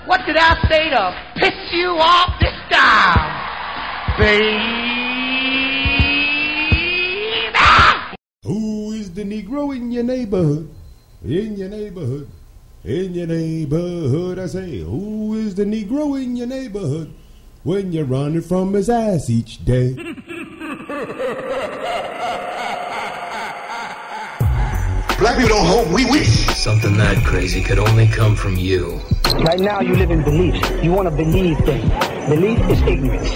What did I say to piss you off this time, baby? Who is the Negro in your neighborhood? In your neighborhood? In your neighborhood, I say. Who is the Negro in your neighborhood when you're running from his ass each day? Black people don't hope, we wish. Something that crazy could only come from you. Right now you live in beliefs. You want to believe things. Belief is ignorance.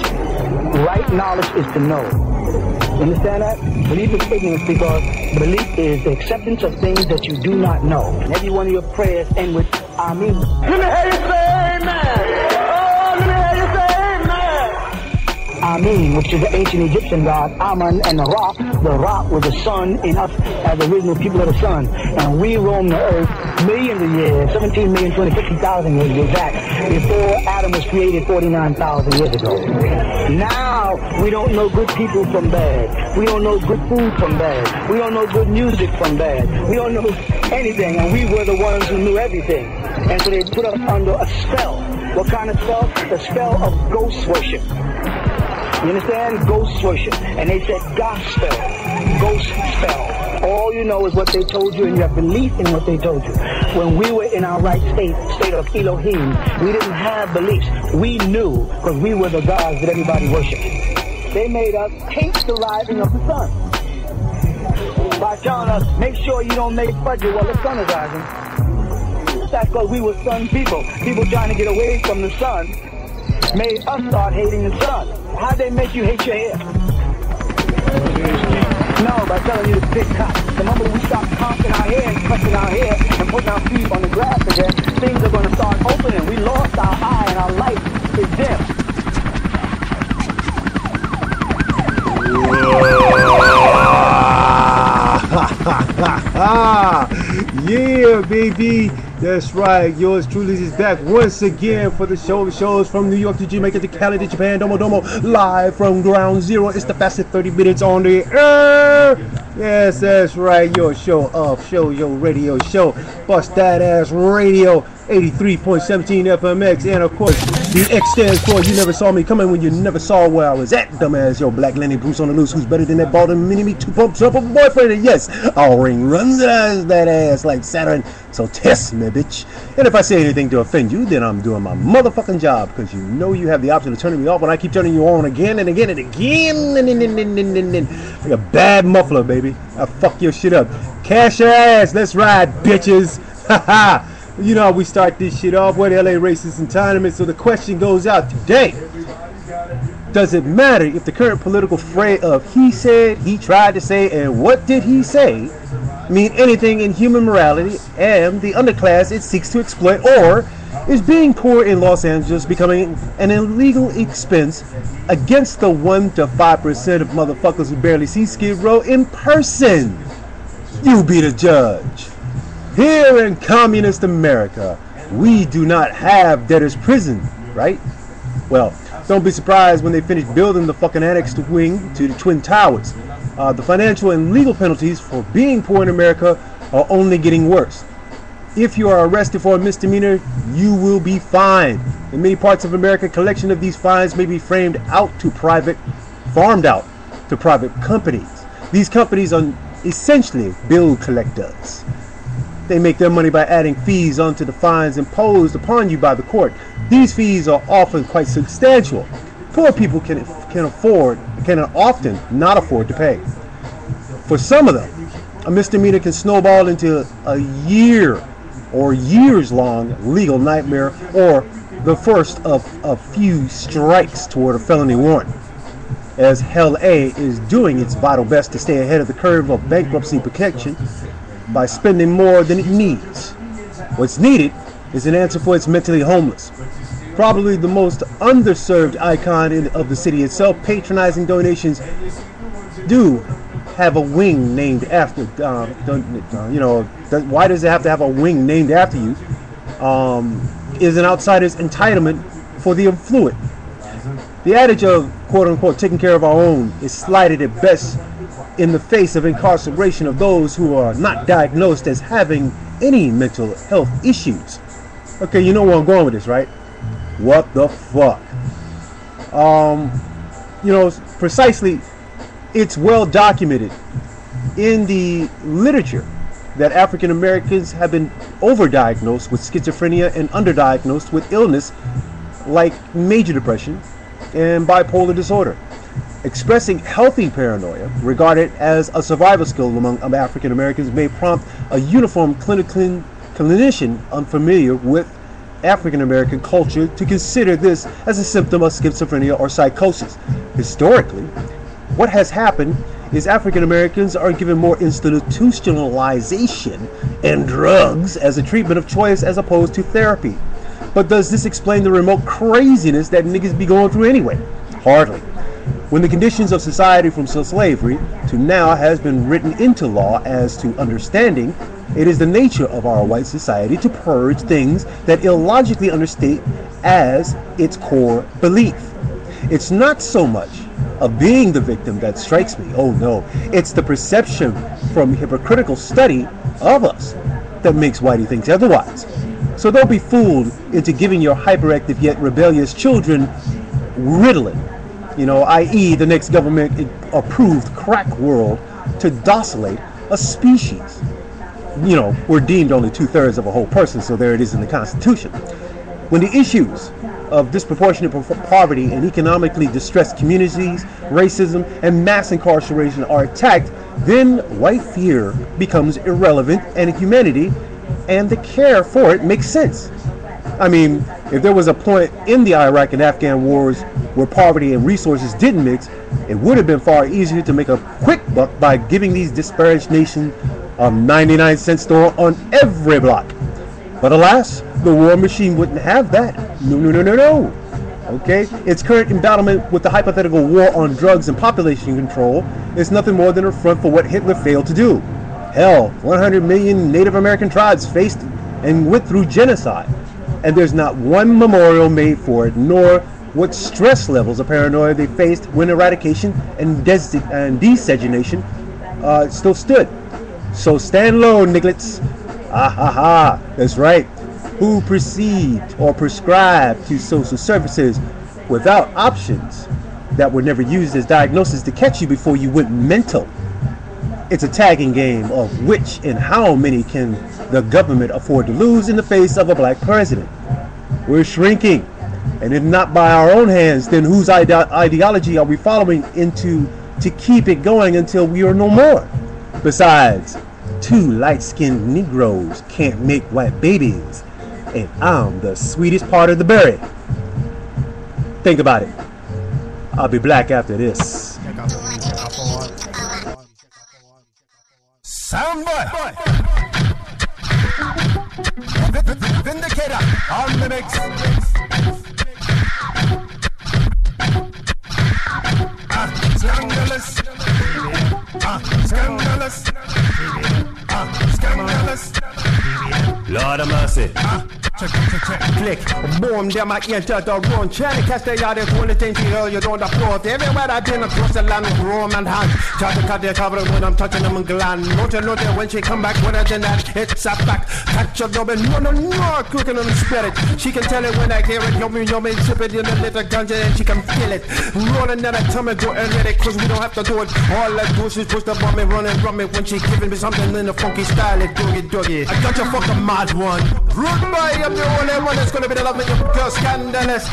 Right knowledge is to know. You understand that? Belief is ignorance because belief is the acceptance of things that you do not know. And every one of your prayers end with Amen. Let me hear you say amen. Oh, let me hear you say amen. Amen, which is the ancient Egyptian god Amun, and the Ra was the sun in us as the original people of the sun. And we roam the earth millions of years, 17,250,000 years exact, before Adam was created 49,000 years ago. Now, we don't know good people from bad. We don't know good food from bad. We don't know good music from bad. We don't know anything, and we were the ones who knew everything. And so they put us under a spell. What kind of spell? The spell of ghost worship. You understand? Ghost worship. And they said gospel, ghost spell. All you know is what they told you, and you have belief in what they told you. When we were in our right state of Elohim, we didn't have beliefs. We knew because we were the gods that everybody worshipped. They made us hate the rising of the sun by telling us, make sure you don't make fudge while the sun is rising. That's because we were sun people. People trying to get away from the sun made us start hating the sun. How'd they make you hate your hair? No, by telling you to pick cotton. The moment we stop conking our hair and cutting our hair and putting our feet on the grass again, things are going to start opening. We lost our eye and our light is dim. Yeah, baby. That's right. Yours truly is back once again for the shows from New York to Jamaica to Cali to Japan. Domo, live from Ground Zero. It's the fastest 30 minutes on the air. Yes, that's right. Your show, your radio show. Bust That Ass Radio, 83.17 FMX. And of course, the X stands for You Never Saw Me Coming When You Never Saw Where I Was At. Dumbass, yo, Black Lenny Bruce on the loose. Who's better than that bald and mini me? 2 pumps up a boyfriend. And yes, I'll ring runs that ass like Saturn. So test me, bitch. And if I say anything to offend you, then I'm doing my motherfucking job, because you know you have the option of turning me off when I keep turning you on again and again and again. Like a bad muffler, baby. I fuck your shit up. Cash your ass. Let's ride, bitches. Haha. You know how we start this shit off with LA races and tournaments. So the question goes out today. Does it matter if the current political fray of he said, he tried to say, and what did he say mean anything in human morality and the underclass it seeks to exploit, or is being poor in Los Angeles becoming an illegal expense against the 1 to 5% of motherfuckers who barely see Skid Row in person? You be the judge. Here in communist America, we do not have debtor's prison, right? Well, don't be surprised when they finish building the fucking annex wing to the Twin Towers. The financial and legal penalties for being poor in America are only getting worse. If you are arrested for a misdemeanor, you will be fined. In many parts of America, a collection of these fines may be farmed out to private companies. These companies are essentially bill collectors. They make their money by adding fees onto the fines imposed upon you by the court. These fees are often quite substantial. Poor people can often not afford to pay. For some of them, a misdemeanor can snowball into a year or years-long legal nightmare, or the first of a few strikes toward a felony warrant. As Hell A is doing its vital best to stay ahead of the curve of bankruptcy protection by spending more than it needs. What's needed is an answer for its mentally homeless. Probably the most underserved icon of the city itself, patronizing donations do have a wing named after, why does it have to have a wing named after you, is an outsider's entitlement for the affluent. The adage of, quote-unquote, taking care of our own is slighted at best in the face of incarceration of those who are not diagnosed as having any mental health issues. Okay, you know where I'm going with this, right? What the fuck? You know, precisely, it's well documented in the literature that African Americans have been overdiagnosed with schizophrenia and underdiagnosed with illness like major depression and bipolar disorder. Expressing healthy paranoia, regarded as a survival skill among African Americans, may prompt a uniform clinician unfamiliar with African American culture to consider this as a symptom of schizophrenia or psychosis. Historically, what has happened is African Americans are given more institutionalization and drugs as a treatment of choice as opposed to therapy. But does this explain the remote craziness that niggas be going through anyway? Hardly. When the conditions of society from slavery to now has been written into law as to understanding, it is the nature of our white society to purge things that illogically understate as its core belief. It's not so much of being the victim that strikes me. Oh no, it's the perception from hypocritical study of us that makes whitey think otherwise. So don't be fooled into giving your hyperactive yet rebellious children Ritalin, you know, i.e. the next government approved crack world to docilate a species. You know, we're deemed only 2/3 of a whole person, so there it is in the Constitution. When the issues of disproportionate poverty and economically distressed communities, racism, and mass incarceration are attacked, then white fear becomes irrelevant and humanity and the care for it makes sense. I mean, if there was a point in the Iraq and Afghan wars where poverty and resources didn't mix, it would have been far easier to make a quick buck by giving these disparaged nations a 99-cent store on every block. But alas, the war machine wouldn't have that. No. Okay? Its current embattlement with the hypothetical war on drugs and population control is nothing more than a front for what Hitler failed to do. Hell, 100 million Native American tribes faced and went through genocide, and there's not one memorial made for it, nor what stress levels of paranoia they faced when eradication and desegregation still stood. So stand low, nigglets. That's right. Who perceived or prescribed to social services without options that were never used as diagnosis to catch you before you went mental. It's a tagging game of which and how many can the government afford to lose in the face of a black president. We're shrinking, and if not by our own hands, then whose ideology are we following into to keep it going until we are no more? Besides, 2 light-skinned Negroes can't make white babies, and I'm the sweetest part of the berry. Think about it. I'll be black after this. Soundboy! Vindicator on the mix. Scandalous. Scandalous. Scandalous. Lord of mercy. Click, boom, them I enter the room. Trying to catch the yard, it's one of the things you hear, you don't applaud. Everywhere I've been across the land with Rome and hand. Try to cut their cover when I'm touching them in gland. Note that when she come back with her, then that it's a fact. Catch a double, no, cooking on the spirit. She can tell it when I hear it, yummy, sip it in a little ganja and she can feel it. Rolling that I tell me go and ready, cause we don't have to do it. All I do is push the bomb and run it when she giving me something in a funky style, it doggy. I got your fucking mad one. Rude boy, I'm the only one that's gonna be the love of your girl. Scandalous.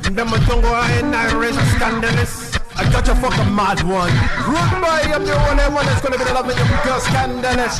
Them don't go in Irish, scandalous. I got your fucking mad one. Rude boy, I'm the only one that's gonna be the love of your girl. Scandalous.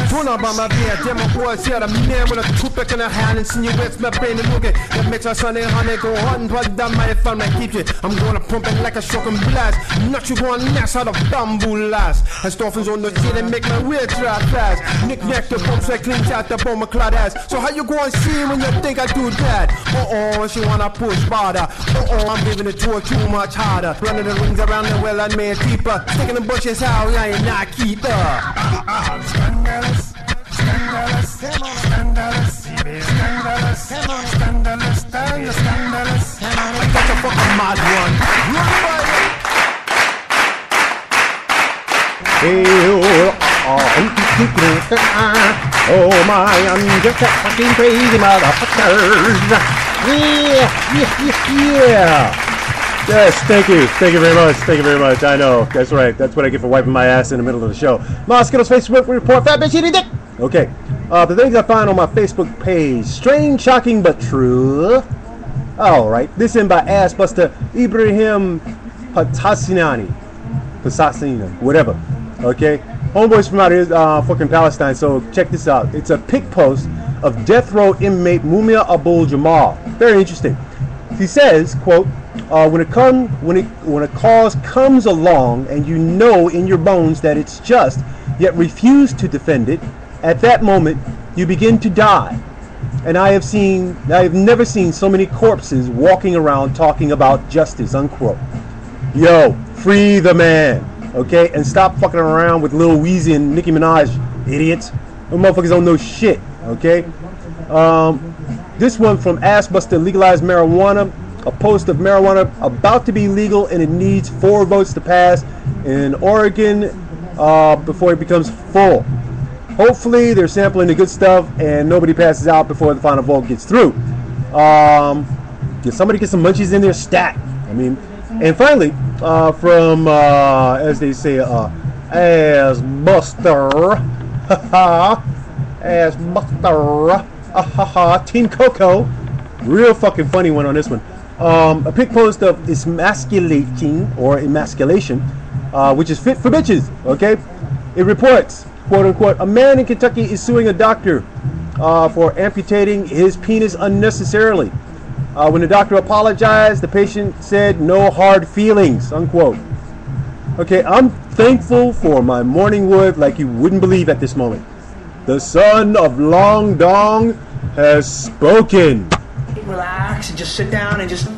Tuna by my beard, them boys here, the man with a toothpick in her hand and insinuates my brain and look it. That makes her sunny honey go on, but that might find my keep it. I'm gonna pump it like a shocking blast. Not you going next out of bamboo last. And dolphins on the sea, they make my rear drive fast. Knick-knack the bumps, I clean out the bum of clad ass. So how you going to see when you think I do that? She wanna push harder. I'm giving it to her too much harder. Running the rings around the well and made deeper. Sticking the bushes out, I ain't not keep her. Scandalous. I got the fucking mad one. Oh my, I'm just a fucking crazy motherfuckers. Yeah. Yes, thank you very much, I know, that's right, that's what I get for wiping my ass in the middle of the show. Mosquitoes Facebook report, fat bitch eating dick. Okay, the things I find on my Facebook page, strange, shocking, but true. Alright, this in by Assbuster Ibrahim Patassinani, whatever, okay. Homeboys from out here, fucking Palestine, so check this out. It's a pic post of death row inmate Mumia Abul Jamal. Very interesting. He says, quote, when a cause comes along and you know in your bones that it's just, yet refuse to defend it, at that moment you begin to die. And I have never seen so many corpses walking around talking about justice, unquote. Yo, free the man, okay? And stop fucking around with Lil Weezy and Nicki Minaj, idiots. Those motherfuckers don't know shit, okay? This one from Assbuster Legalized Marijuana. A post of marijuana about to be legal and it needs 4 votes to pass in Oregon before it becomes full. Hopefully they're sampling the good stuff and nobody passes out before the final vote gets through. Somebody get some munchies in their stat. I mean, and finally, from as they say, Assbuster, Assbuster, Team Coco, real fucking funny one on this one. A pic post of emasculating or emasculation, which is fit for bitches. Okay, it reports, quote unquote, a man in Kentucky is suing a doctor for amputating his penis unnecessarily. When the doctor apologized, the patient said no hard feelings, unquote. Okay, I'm thankful for my morning wood like you wouldn't believe at this moment. The son of Long Dong has spoken. Relax and just sit down and just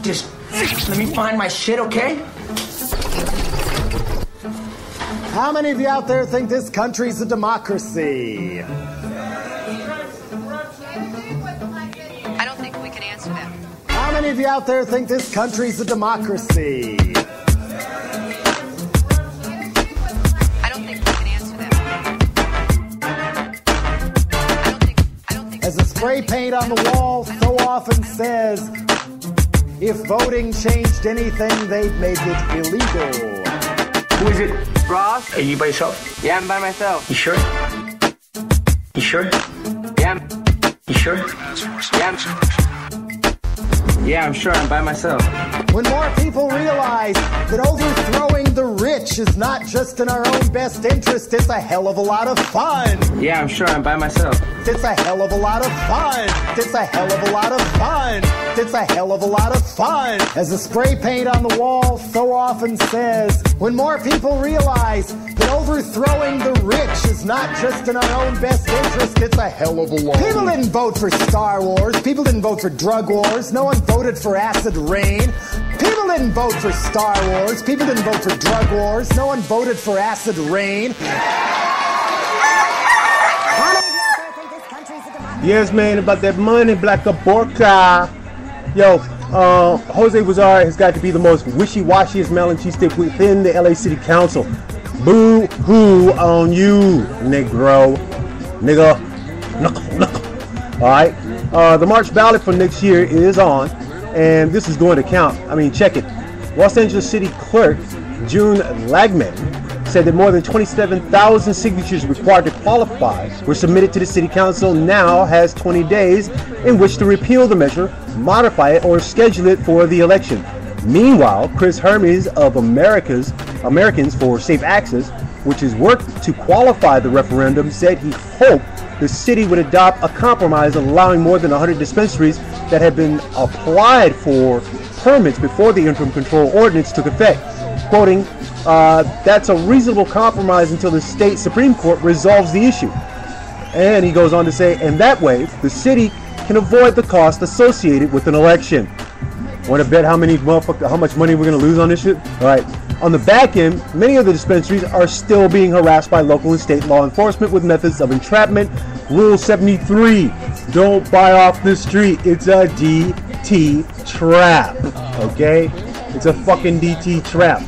let me find my shit, okay? How many of you out there think this country's a democracy? I don't think we can answer that. How many of you out there think this country's a democracy? I don't think we can answer that. I don't think As the spray paint on the wall so often says, if voting changed anything, they'd make it illegal. Who is it? Ross? Are you by yourself? Yeah, I'm by myself. You sure? You sure? Yeah. You sure? Yeah, I'm sure I'm by myself. When more people realize that overthrowing the rich is not just in our own best interest, it's a hell of a lot of fun. Yeah, I'm sure I'm by myself. It's a hell of a lot of fun. It's a hell of a lot of fun. It's a hell of a lot of fun. As the spray paint on the wall so often says, when more people realize that overthrowing the rich is not just in our own best interest, it's a hell of a lot. People didn't vote for Star Wars. People didn't vote for drug wars. No one voted for acid rain. People didn't vote for Star Wars. People didn't vote for drug wars. No one voted for acid rain. Yes, man, about that money, Black Aborca. Yo, Jose Wazar has got to be the most wishy-washiest melon cheesesteak within the LA City Council. Boo-hoo on you, Negro. Nigga. Alright. The March ballot for next year is on, and this is going to count. I mean, check it. Los Angeles City Clerk June Lagman said that more than 27,000 signatures required to qualify were submitted to the City Council. Now has 20 days in which to repeal the measure, modify it, or schedule it for the election. Meanwhile, Chris Hermes of Americans for Safe Access, which has worked to qualify the referendum, said he hoped the city would adopt a compromise allowing more than 100 dispensaries that had been applied for permits before the interim control ordinance took effect. Quoting, that's a reasonable compromise until the state Supreme Court resolves the issue. And he goes on to say, and that way, the city can avoid the cost associated with an election. Want to bet how much money we're going to lose on this shit? All right. On the back end, many of the dispensaries are still being harassed by local and state law enforcement with methods of entrapment. Rule 73, don't buy off the street. It's a DT trap, okay? It's a fucking DT trap.